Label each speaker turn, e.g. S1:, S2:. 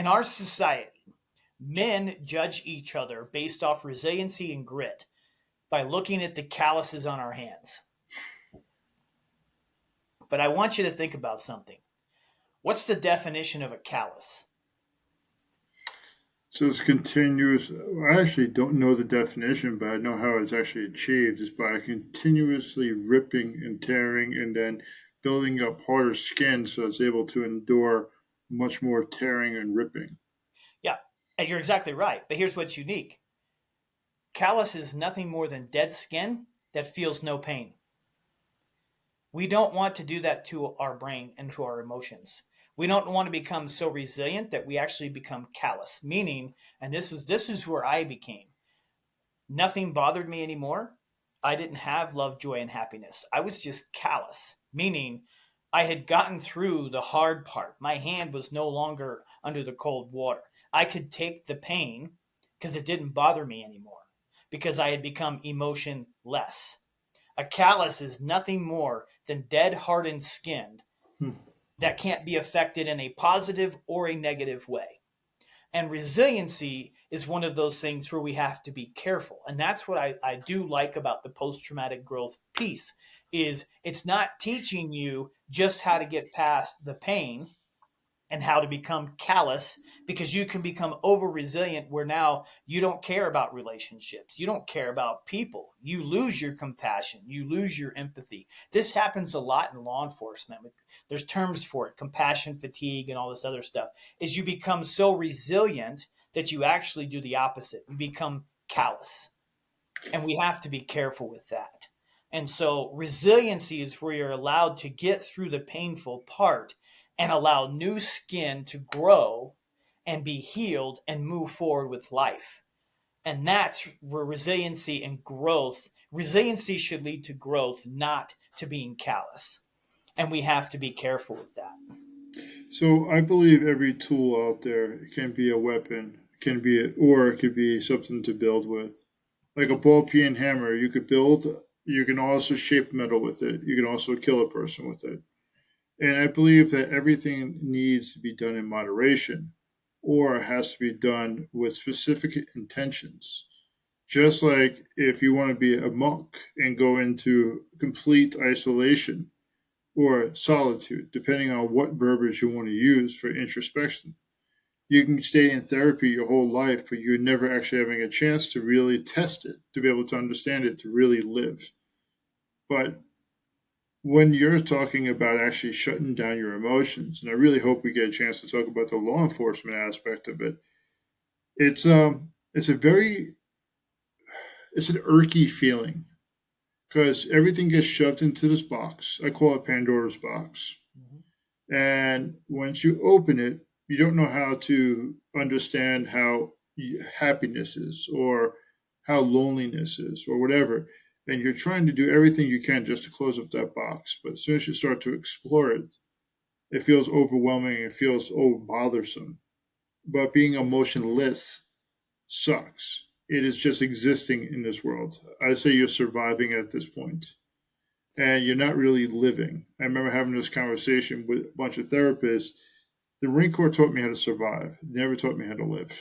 S1: In our society, men judge each other based off resiliency and grit by looking at the calluses on our hands. But I want you to think about something. What's the definition of a callus?
S2: So it's continuous. I actually don't know the definition, but I know how it's actually achieved is by continuously ripping and tearing and then building up harder skin so it's able to endure much more tearing and ripping.
S1: Yeah, and you're exactly right. But here's what's unique: callus is nothing more than dead skin that feels no pain. We don't want to do that to our brain and to our emotions. We don't want to become so resilient that we actually become callous, meaning, and this is where I became. Nothing bothered me anymore. I didn't have love, joy, and happiness. I was just callous, meaning I had gotten through the hard part. My hand was no longer under the cold water. I could take the pain because it didn't bother me anymore because I had become emotionless. A callus is nothing more than dead, hardened skin
S2: Hmm.
S1: that can't be affected in a positive or a negative way. And resiliency is one of those things where we have to be careful. And that's what I do like about the post-traumatic growth piece is it's not teaching you just how to get past the pain and how to become callous because you can become over resilient where now you don't care about relationships. You don't care about people. You lose your compassion. You lose your empathy. This happens a lot in law enforcement. There's terms for it, compassion fatigue and all this other stuff, is you become so resilient that you actually do the opposite. You become callous. And we have to be careful with that. And so resiliency is where you're allowed to get through the painful part and allow new skin to grow and be healed and move forward with life. And that's where resiliency should lead to growth, not to being callous. And we have to be careful with that.
S2: So I believe every tool out there can be a weapon, or it could be something to build with. Like a ball peen hammer, you could build. You can also shape metal with it. You can also kill a person with it. And I believe that everything needs to be done in moderation or has to be done with specific intentions. Just like if you want to be a monk and go into complete isolation or solitude, depending on what verbiage you want to use for introspection. You can stay in therapy your whole life, but you're never actually having a chance to really test it, to be able to understand it, to really live. But when you're talking about actually shutting down your emotions, and I really hope we get a chance to talk about the law enforcement aspect of it, it's a very it's an irky feeling because everything gets shoved into this box. I call it Pandora's box.
S1: Mhm.
S2: And once you open it, you don't know how to understand how happiness is or how loneliness is or whatever. And you're trying to do everything you can just to close up that box. But as soon as you start to explore it, it feels overwhelming. It feels bothersome. But being emotionless sucks. It is just existing in this world. I say you're surviving at this point and you're not really living. I remember having this conversation with a bunch of therapists. The Marine Corps taught me how to survive. It never taught me how to live.